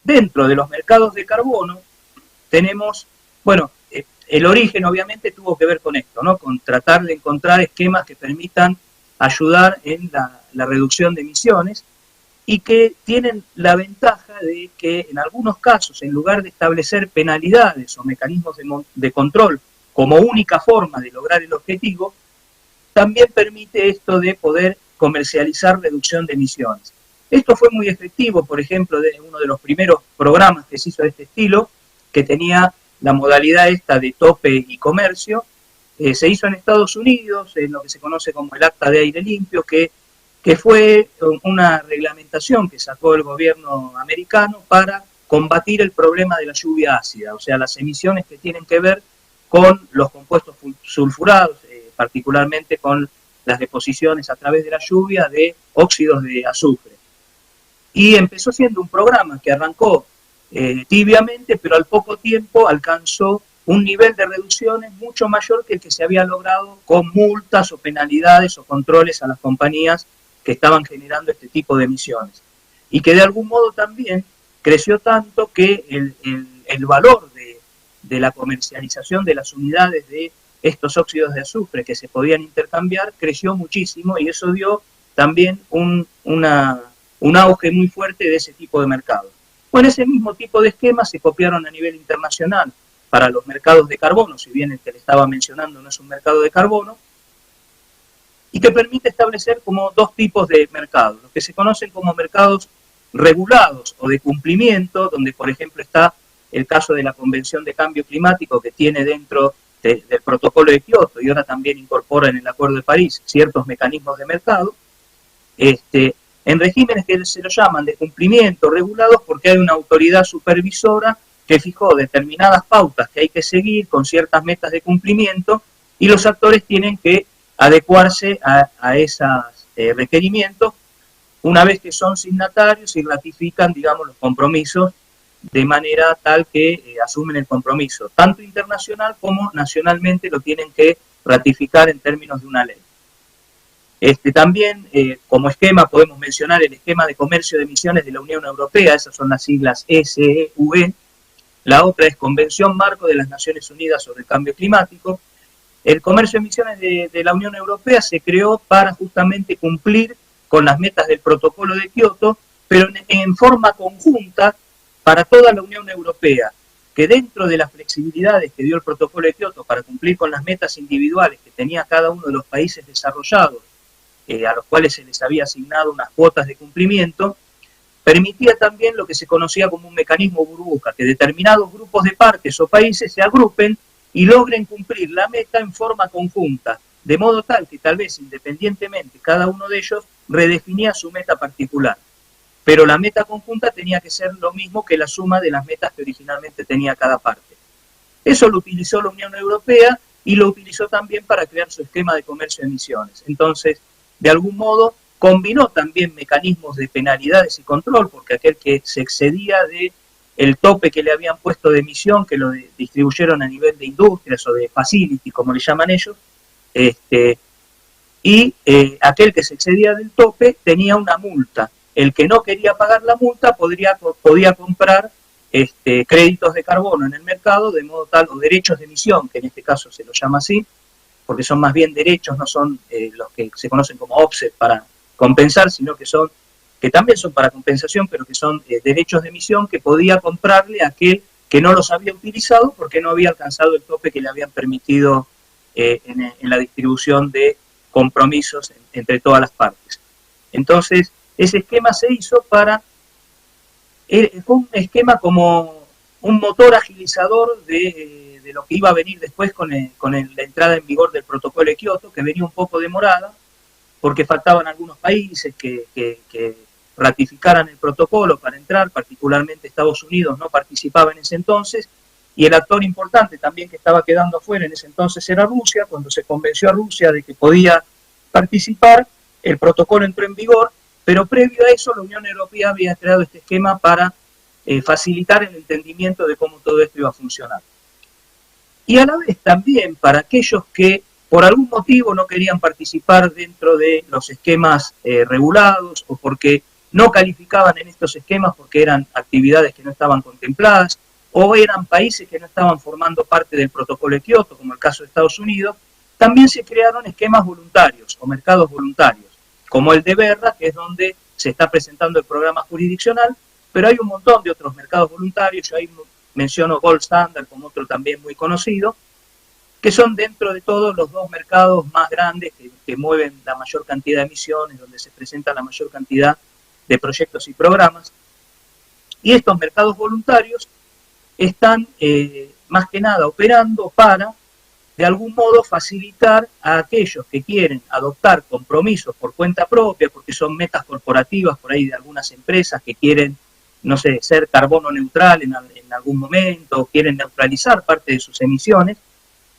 dentro de los mercados de carbono tenemos, bueno, el origen obviamente tuvo que ver con esto, ¿no? Con tratar de encontrar esquemas que permitan ayudar en la reducción de emisiones y que tienen la ventaja de que en algunos casos, en lugar de establecer penalidades o mecanismos de control como única forma de lograr el objetivo, también permite esto de poder comercializar reducción de emisiones. Esto fue muy efectivo, por ejemplo, de uno de los primeros programas que se hizo de este estilo, que tenía la modalidad esta de tope y comercio. Se hizo en Estados Unidos, en lo que se conoce como el Acta de Aire Limpio, que fue una reglamentación que sacó el gobierno americano para combatir el problema de la lluvia ácida, o sea, las emisiones que tienen que ver con los compuestos sulfurados, particularmente con las deposiciones a través de la lluvia de óxidos de azufre. Y empezó siendo un programa que arrancó tibiamente, pero al poco tiempo alcanzó un nivel de reducciones mucho mayor que el que se había logrado con multas o penalidades o controles a las compañías que estaban generando este tipo de emisiones. Y que de algún modo también creció tanto que el valor de la comercialización de las unidades de estos óxidos de azufre que se podían intercambiar creció muchísimo, y eso dio también un auge muy fuerte de ese tipo de mercado. Bueno, ese mismo tipo de esquemas se copiaron a nivel internacional para los mercados de carbono, si bien el que le estaba mencionando no es un mercado de carbono, y que permite establecer como dos tipos de mercados, los que se conocen como mercados regulados o de cumplimiento, donde por ejemplo está el caso de la Convención de Cambio Climático, que tiene dentro del protocolo de Kioto y ahora también incorpora en el Acuerdo de París ciertos mecanismos de mercado, en regímenes que se lo llaman de cumplimiento regulados porque hay una autoridad supervisora que fijó determinadas pautas que hay que seguir con ciertas metas de cumplimiento, y los actores tienen que adecuarse a esos requerimientos una vez que son signatarios y ratifican, digamos, los compromisos de manera tal que asumen el compromiso, tanto internacional como nacionalmente lo tienen que ratificar en términos de una ley. También, como esquema, podemos mencionar el esquema de comercio de emisiones de la Unión Europea, esas son las siglas SEUE. La otra es Convención Marco de las Naciones Unidas sobre el Cambio Climático. El comercio de emisiones de la Unión Europea se creó para justamente cumplir con las metas del protocolo de Kioto, pero en forma conjunta para toda la Unión Europea, que dentro de las flexibilidades que dio el protocolo de Kioto para cumplir con las metas individuales que tenía cada uno de los países desarrollados, a los cuales se les había asignado unas cuotas de cumplimiento, permitía también lo que se conocía como un mecanismo burbuja, que determinados grupos de partes o países se agrupen y logren cumplir la meta en forma conjunta, de modo tal que tal vez independientemente cada uno de ellos redefinía su meta particular. Pero la meta conjunta tenía que ser lo mismo que la suma de las metas que originalmente tenía cada parte. Eso lo utilizó la Unión Europea y lo utilizó también para crear su esquema de comercio de emisiones. Entonces, de algún modo, combinó también mecanismos de penalidades y control, porque aquel que se excedía del tope que le habían puesto de emisión, que lo distribuyeron a nivel de industrias o de facility, como le llaman ellos, aquel que se excedía del tope tenía una multa. El que no quería pagar la multa podía comprar créditos de carbono en el mercado, de modo tal, o derechos de emisión, que en este caso se lo llama así, porque son más bien derechos, no son los que se conocen como offset para compensar, sino que también son para compensación, pero que son derechos de emisión que podía comprarle a aquel que no los había utilizado porque no había alcanzado el tope que le habían permitido en la distribución de compromisos entre todas las partes. Entonces, ese esquema se hizo fue un esquema como un motor agilizador de lo que iba a venir después con la entrada en vigor del protocolo de Kioto, que venía un poco demorada, porque faltaban algunos países que ratificaran el protocolo para entrar, particularmente Estados Unidos no participaba en ese entonces, y el actor importante también que estaba quedando afuera en ese entonces era Rusia. Cuando se convenció a Rusia de que podía participar, el protocolo entró en vigor, pero previo a eso la Unión Europea había creado este esquema para facilitar el entendimiento de cómo todo esto iba a funcionar. Y a la vez también para aquellos que por algún motivo no querían participar dentro de los esquemas regulados o porque no calificaban en estos esquemas porque eran actividades que no estaban contempladas, o eran países que no estaban formando parte del protocolo de Kioto, como el caso de Estados Unidos. También se crearon esquemas voluntarios o mercados voluntarios, como el de Berra, que es donde se está presentando el programa jurisdiccional, pero hay un montón de otros mercados voluntarios. Yo ahí menciono Gold Standard como otro también muy conocido, que son dentro de todos los dos mercados más grandes que mueven la mayor cantidad de emisiones, donde se presenta la mayor cantidad de proyectos y programas. Y estos mercados voluntarios están más que nada operando para, de algún modo, facilitar a aquellos que quieren adoptar compromisos por cuenta propia, porque son metas corporativas por ahí de algunas empresas que quieren, no sé, ser carbono neutral en algún momento, o quieren neutralizar parte de sus emisiones.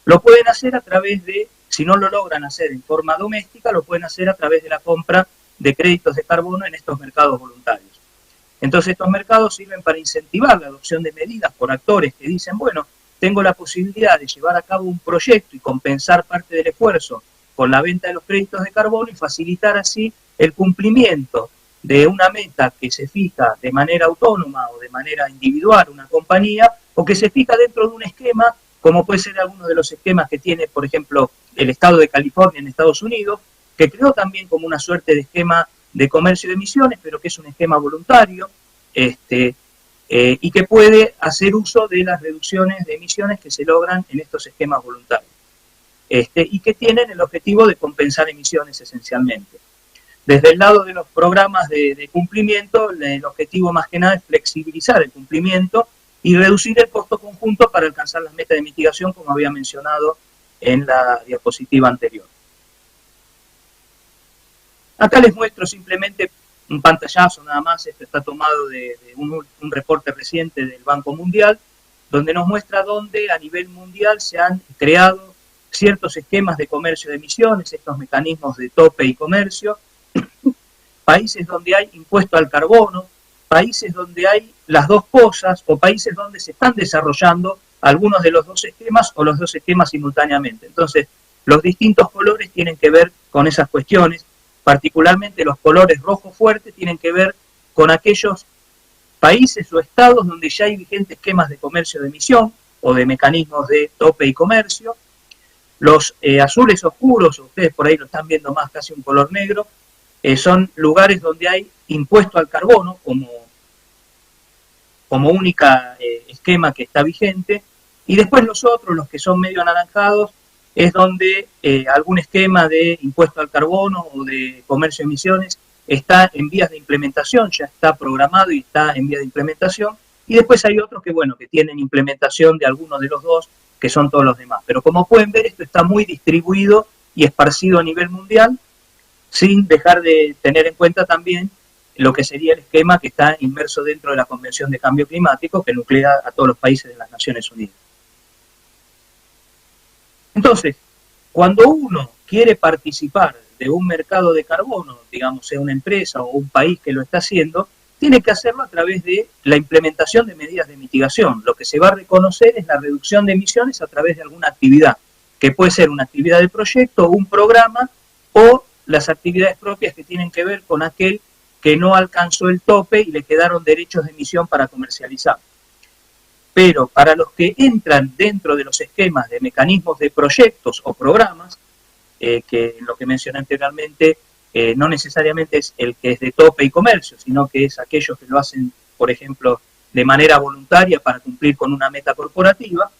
Lo pueden hacer a través de, si no lo logran hacer en forma doméstica, lo pueden hacer a través de la compra de créditos de carbono en estos mercados voluntarios. Entonces estos mercados sirven para incentivar la adopción de medidas por actores que dicen, bueno, tengo la posibilidad de llevar a cabo un proyecto y compensar parte del esfuerzo con la venta de los créditos de carbono y facilitar así el cumplimiento de una meta que se fija de manera autónoma o de manera individual una compañía, o que se fija dentro de un esquema, como puede ser alguno de los esquemas que tiene, por ejemplo, el estado de California en Estados Unidos, que creó también como una suerte de esquema de comercio de emisiones, pero que es un esquema voluntario, y que puede hacer uso de las reducciones de emisiones que se logran en estos esquemas voluntarios, y que tienen el objetivo de compensar emisiones esencialmente. Desde el lado de los programas de cumplimiento, el objetivo más que nada es flexibilizar el cumplimiento y reducir el costo conjunto para alcanzar las metas de mitigación, como había mencionado en la diapositiva anterior. Acá les muestro simplemente un pantallazo nada más. Esto está tomado de un reporte reciente del Banco Mundial, donde nos muestra dónde a nivel mundial se han creado ciertos esquemas de comercio de emisiones, estos mecanismos de tope y comercio, países donde hay impuesto al carbono, países donde hay las dos cosas, o países donde se están desarrollando algunos de los dos esquemas o los dos esquemas simultáneamente. Entonces, los distintos colores tienen que ver con esas cuestiones, particularmente los colores rojo fuerte tienen que ver con aquellos países o estados donde ya hay vigentes esquemas de comercio de emisión o de mecanismos de tope y comercio. Los azules oscuros, ustedes por ahí lo están viendo más casi un color negro, son lugares donde hay impuesto al carbono como única esquema que está vigente, y después los otros, los que son medio anaranjados, es donde algún esquema de impuesto al carbono o de comercio de emisiones está en vías de implementación, ya está programado y está en vías de implementación, y después hay otros que, bueno, que tienen implementación de algunos de los dos, que son todos los demás. Pero como pueden ver, esto está muy distribuido y esparcido a nivel mundial, sin dejar de tener en cuenta también lo que sería el esquema que está inmerso dentro de la Convención de Cambio Climático, que nuclea a todos los países de las Naciones Unidas. Entonces, cuando uno quiere participar de un mercado de carbono, digamos, sea una empresa o un país que lo está haciendo, tiene que hacerlo a través de la implementación de medidas de mitigación. Lo que se va a reconocer es la reducción de emisiones a través de alguna actividad, que puede ser una actividad de proyecto, un programa, o las actividades propias que tienen que ver con aquel que no alcanzó el tope y le quedaron derechos de emisión para comercializar. Pero para los que entran dentro de los esquemas de mecanismos de proyectos o programas, que lo que mencioné anteriormente no necesariamente es el que es de tope y comercio, sino que es aquellos que lo hacen, por ejemplo, de manera voluntaria para cumplir con una meta corporativa,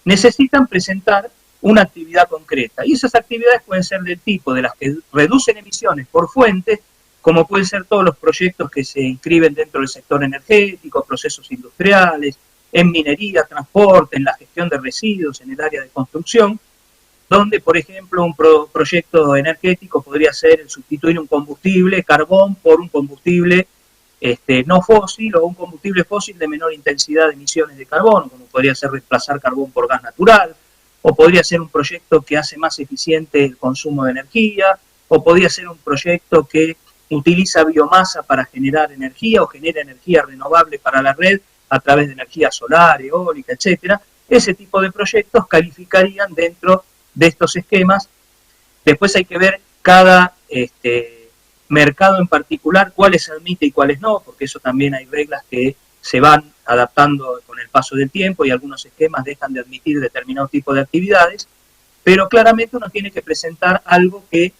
necesitan presentar una actividad concreta. Y esas actividades pueden ser del tipo de las que reducen emisiones por fuentes, como pueden ser todos los proyectos que se inscriben dentro del sector energético, procesos industriales, en minería, transporte, en la gestión de residuos, en el área de construcción, donde, por ejemplo, un proyecto energético podría ser el sustituir un combustible, carbón, por un combustible no fósil, o un combustible fósil de menor intensidad de emisiones de carbono, como podría ser reemplazar carbón por gas natural, o podría ser un proyecto que hace más eficiente el consumo de energía, o podría ser un proyecto que utiliza biomasa para generar energía o genera energía renovable para la red a través de energía solar, eólica, etcétera. Ese tipo de proyectos calificarían dentro de estos esquemas. Después hay que ver cada mercado en particular, cuáles se admite y cuáles no, porque eso también hay reglas que se van adaptando con el paso del tiempo y algunos esquemas dejan de admitir determinado tipo de actividades, pero claramente uno tiene que presentar algo que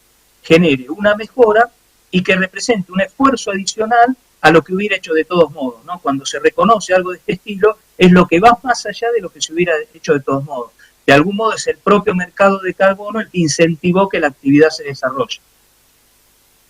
genere una mejora y que represente un esfuerzo adicional a lo que hubiera hecho de todos modos, ¿no? Cuando se reconoce algo de este estilo, es lo que va más allá de lo que se hubiera hecho de todos modos. De algún modo es el propio mercado de carbono el que incentivó que la actividad se desarrolle.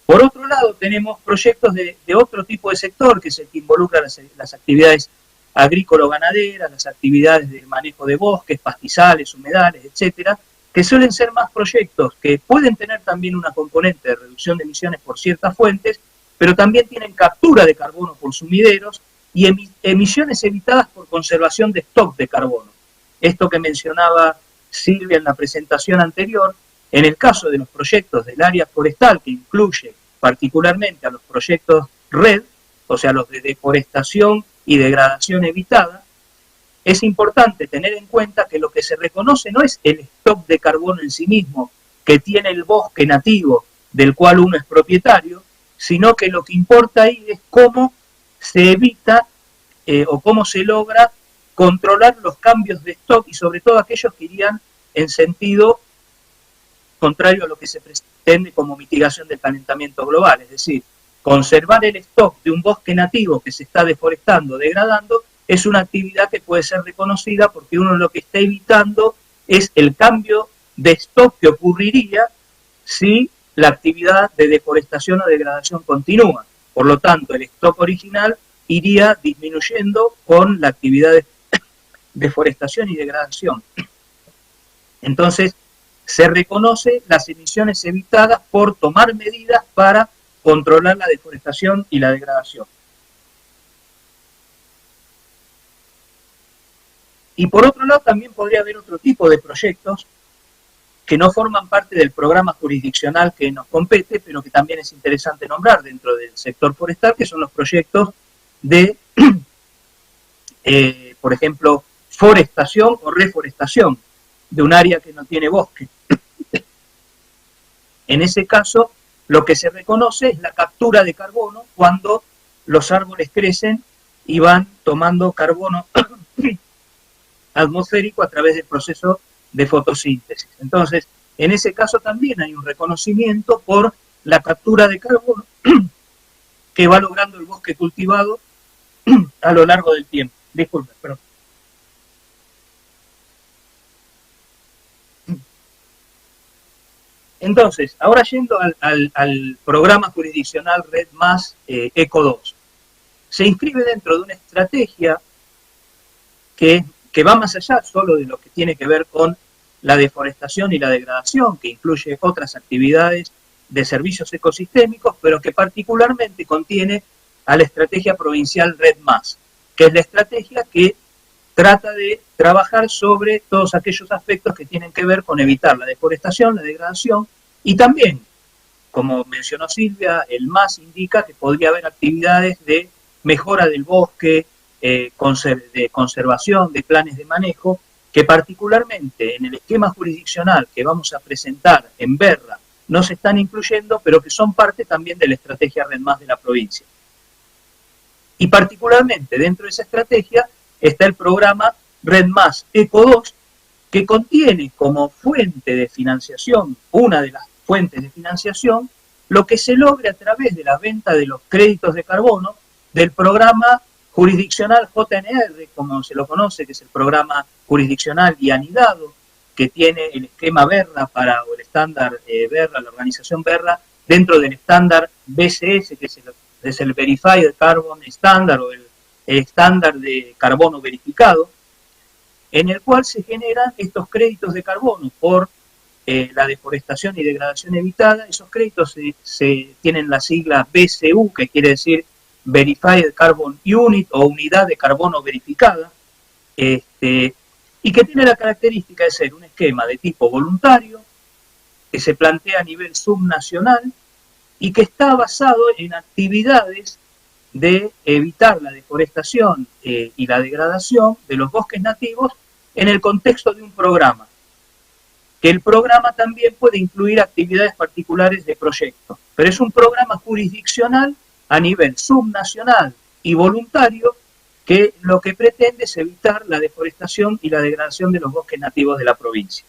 Por otro lado, tenemos proyectos de otro tipo de sector, que es el que involucra las actividades agrícola-ganaderas, las actividades de manejo de bosques, pastizales, humedales, etcétera, que suelen ser más proyectos que pueden tener también una componente de reducción de emisiones por ciertas fuentes, pero también tienen captura de carbono por sumideros y emisiones evitadas por conservación de stock de carbono. Esto que mencionaba Silvia en la presentación anterior, en el caso de los proyectos del área forestal, que incluye particularmente a los proyectos RED, o sea, los de deforestación y degradación evitada, es importante tener en cuenta que lo que se reconoce no es el stock de carbono en sí mismo que tiene el bosque nativo del cual uno es propietario, sino que lo que importa ahí es cómo se evita o cómo se logra controlar los cambios de stock y sobre todo aquellos que irían en sentido contrario a lo que se pretende como mitigación del calentamiento global, es decir, conservar el stock de un bosque nativo que se está deforestando, degradando, es una actividad que puede ser reconocida porque uno lo que está evitando es el cambio de stock que ocurriría si la actividad de deforestación o degradación continúa. Por lo tanto, el stock original iría disminuyendo con la actividad de deforestación y degradación. Entonces, se reconoce las emisiones evitadas por tomar medidas para controlar la deforestación y la degradación. Y por otro lado, también podría haber otro tipo de proyectos que no forman parte del programa jurisdiccional que nos compete, pero que también es interesante nombrar dentro del sector forestal, que son los proyectos de, por ejemplo, forestación o reforestación de un área que no tiene bosque. En ese caso, lo que se reconoce es la captura de carbono cuando los árboles crecen y van tomando carbono atmosférico a través del proceso de fotosíntesis. Entonces, en ese caso también hay un reconocimiento por la captura de carbono que va logrando el bosque cultivado a lo largo del tiempo. Disculpe, perdón. Entonces, ahora yendo al programa jurisdiccional RED más ECO 2, se inscribe dentro de una estrategia que va más allá solo de lo que tiene que ver con la deforestación y la degradación, que incluye otras actividades de servicios ecosistémicos, pero que particularmente contiene a la estrategia provincial RED+, que es la estrategia que trata de trabajar sobre todos aquellos aspectos que tienen que ver con evitar la deforestación, la degradación, y también, como mencionó Silvia, el MAS indica que podría haber actividades de mejora del bosque, de conservación, de planes de manejo, que particularmente en el esquema jurisdiccional que vamos a presentar en Berra no se están incluyendo, pero que son parte también de la estrategia RED+ de la provincia. Y particularmente dentro de esa estrategia está el programa RED+ ECO 2, que contiene como fuente de financiación, una de las fuentes de financiación, lo que se logre a través de la venta de los créditos de carbono del programa jurisdiccional JNR, como se lo conoce, que es el programa jurisdiccional y anidado, que tiene el esquema Berra o el estándar Berra, la organización Berra, dentro del estándar BCS, que es el Verified Carbon Standard o el estándar de carbono verificado, en el cual se generan estos créditos de carbono por la deforestación y degradación evitada. Esos créditos se tienen la sigla BCU, que quiere decir Verified Carbon Unit o unidad de carbono verificada, y que tiene la característica de ser un esquema de tipo voluntario, que se plantea a nivel subnacional y que está basado en actividades de evitar la deforestación y la degradación de los bosques nativos en el contexto de un programa. que el programa también puede incluir actividades particulares de proyecto, pero es un programa jurisdiccional a nivel subnacional y voluntario que lo que pretende es evitar la deforestación y la degradación de los bosques nativos de la provincia.